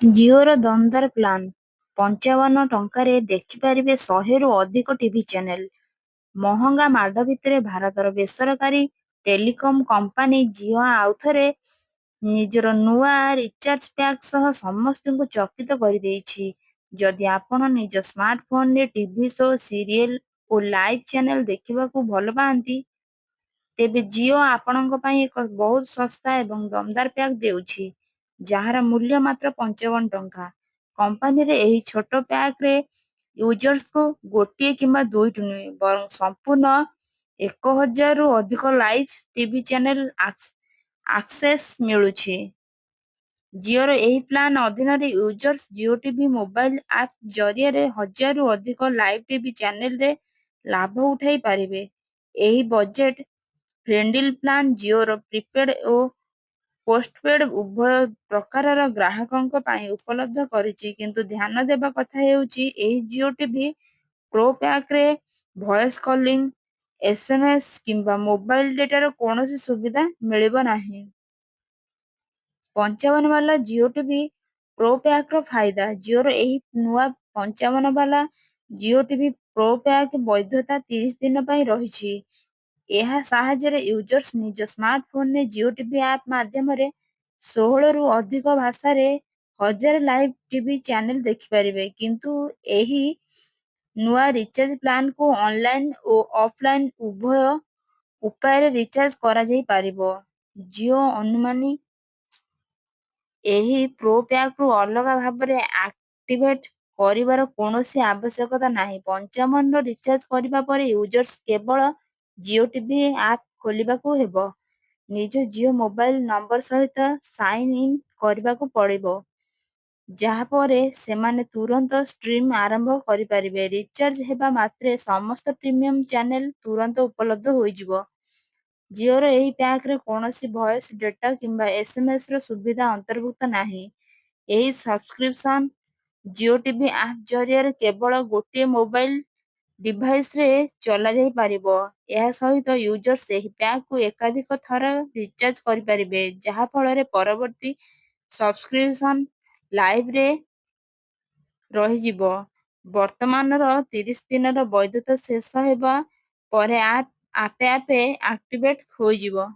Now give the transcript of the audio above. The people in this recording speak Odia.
ଜିଓର ଦମଦାର ପ୍ଲାନ୍। ୫୫ ଟଙ୍କାରେ ଦେଖିପାରିବେ ୧୦୦ରୁ ଅଧିକ ଟିଭି ଚ୍ୟାନେଲ। ମହଙ୍ଗା ମାଡ଼ ଭିତରେ ଭାରତର ବେସରକାରୀ ଟେଲିକମ୍ କମ୍ପାନୀ ଜିଓ ଆଉଥରେ ନିଜର ନୂଆ ରିଚାର୍ଜ ପ୍ୟାକ୍ ସହ ସମସ୍ତଙ୍କୁ ଚକିତ କରିଦେଇଛି। ଯଦି ଆପଣ ନିଜ ସ୍ମାର୍ଟଫୋନରେ ଟିଭି ଶୋ, ସିରିଏଲ ଓ ଲାଇଭ୍ ଚ୍ୟାନେଲ ଦେଖିବାକୁ ଭଲ ପାଆନ୍ତି, ତେବେ ଜିଓ ଆପଣଙ୍କ ପାଇଁ ଏକ ବହୁତ ଶସ୍ତା ଏବଂ ଦମଦାର ପ୍ୟାକ୍ ଦେଉଛି, ଯାହାର ମୂଲ୍ୟ ମାତ୍ର ୫୫ ଟଙ୍କା। କମ୍ପାନୀର ଏହି ଛୋଟ ପ୍ୟାକ୍‌ରେ ୟୁଜର୍ସଙ୍କୁ ଗୋଟିଏ କିମ୍ବା ଦୁଇଟି ନୁହେଁ, ବରଂ ସମ୍ପୂର୍ଣ୍ଣ ୧,୦୦୦ରୁ ଅଧିକ ଲାଇଭ୍ ଟିଭି ଚ୍ୟାନେଲ ଆକ୍ସେସ୍ ମିଳୁଛି। ଜିଓର ଏହି ପ୍ଲାନ୍ ଅଧୀନରେ users Jio TV mobile app ଜରିଆରେ ୧,୦୦୦ରୁ ଅଧିକ ଲାଇଭ୍ ଟିଭି ଚ୍ୟାନେଲର ଲାଭ ଉଠାଇ ପାରିବେ। ଏହି ବଜେଟ୍ ଫ୍ରେଣ୍ଡଲି ପ୍ଲାନ୍ ଜିଓର ପ୍ରିପେଡ୍ ଓ ପୋଷ୍ଟପେଡ୍ ଉଭୟ ପ୍ରକାରର ଗ୍ରାହକଙ୍କ ପାଇଁ ଉପଲବ୍ଧ କରିଛି। କିନ୍ତୁ ଧ୍ୟାନ ଦେବା କଥା ହେଉଛି, ଏହି ଜିଓ ଟିଭି ପ୍ରୋ ପ୍ୟାକ୍‌ରେ ଭଏସ୍ କଲିଂ, ଏସ୍‌ଏମ୍‌ଏସ୍ କିମ୍ବା ମୋବାଇଲ ଡେଟାର କୌଣସି ସୁବିଧା ମିଳିବ ନାହିଁ। ୫୫ ବାଲା ଜିଓ ଟିଭି ପ୍ରୋ ପ୍ୟାକ୍‌ର ଫାଇଦା। ଜିଓର ଏହି ନୂଆ ୫୫ ବାଲା ଜିଓ ଟିଭି ପ୍ରୋ ପ୍ୟାକ୍ ବୈଧତା ୩୦ ଦିନ ପାଇଁ ରହିଛି। ଏହା ସାହାଯ୍ୟରେ ୟୁଜର୍ସ ନିଜ ସ୍ମାର୍ଟଫୋନରେ ଜିଓ ଟିଭି ଆପ୍ ମାଧ୍ୟମରେ ୧୬ରୁ ଅଧିକ ଭାଷାରେ ୧,୦୦୦ ଲାଇଭ୍ ଟିଭି ଚ୍ୟାନେଲ ଦେଖିପାରିବେ। କିନ୍ତୁ ଏହି ନୂଆ ରିଚାର୍ଜ ପ୍ଲାନ୍‌କୁ ଅନଲାଇନ୍ ଓ ଅଫଲାଇନ୍ ଉଭୟ ଉପାୟରେ ରିଚାର୍ଜ କରାଯାଇପାରିବ। ଜିଓ ଅନୁମାନି ଏହି ପ୍ରୋ ପ୍ୟାକ୍‌କୁ ଅଲଗା ଭାବରେ ଆକ୍ଟିଭେଟ୍ କରିବାର କୌଣସି ଆବଶ୍ୟକତା ନାହିଁ। ୫୫ର ରିଚାର୍ଜ କରିବା ପରେ ୟୁଜର୍ସ କେବଳ ଜିଓ ଟିଭି ଆପ୍ ଖୋଲିବାକୁ ହେବ। ନିଜ ଜିଓ ମୋବାଇଲ ନମ୍ବର ସହିତ ସାଇନ୍ ଇନ୍ କରିବାକୁ ପଡ଼ିବ, ଯାହା ପରେ ସେମାନେ ତୁରନ୍ତ ଷ୍ଟ୍ରିମ୍ ଆରମ୍ଭ କରିପାରିବେ। ରିଚାର୍ଜ ହେବା ମାତ୍ରେ ସମସ୍ତ ପ୍ରିମିୟମ୍ ଚ୍ୟାନେଲ ତୁରନ୍ତ ଉପଲବ୍ଧ ହୋଇଯିବ। ଜିଓର ଏହି ପ୍ୟାକ୍‌ରେ କୌଣସି ଭଏସ୍, ଡେଟା କିମ୍ବା ଏସ୍‌ଏମ୍‌ଏସ୍‌ର ସୁବିଧା ଅନ୍ତର୍ଭୁକ୍ତ ନାହିଁ। ଏହି ସବ୍‌ସ୍କ୍ରିପସନ୍ ଜିଓ ଟିଭି ଆପ୍ ଜରିଆରେ କେବଳ ଗୋଟିଏ ମୋବାଇଲ ଡିଭାଇସ୍‌ରେ ଚଲାଯାଇପାରିବ। ଏହା ସହିତ ୟୁଜର୍ସ ଏହି ପ୍ୟାକ୍‌କୁ ଏକାଧିକ ଥର ରିଚାର୍ଜ କରିପାରିବେ, ଯାହା ଫଳରେ ପରବର୍ତ୍ତୀ ସବ୍‌ସ୍କ୍ରିପସନ୍ ଲାଇଫରେ ରହିଯିବ। ବର୍ତ୍ତମାନର ୩୦ ଦିନର ବୈଧତା ଶେଷ ହେବା ପରେ ଆପ୍ ଆପେ ଆପେ ଆକ୍ଟିଭେଟ୍ ହୋଇଯିବ।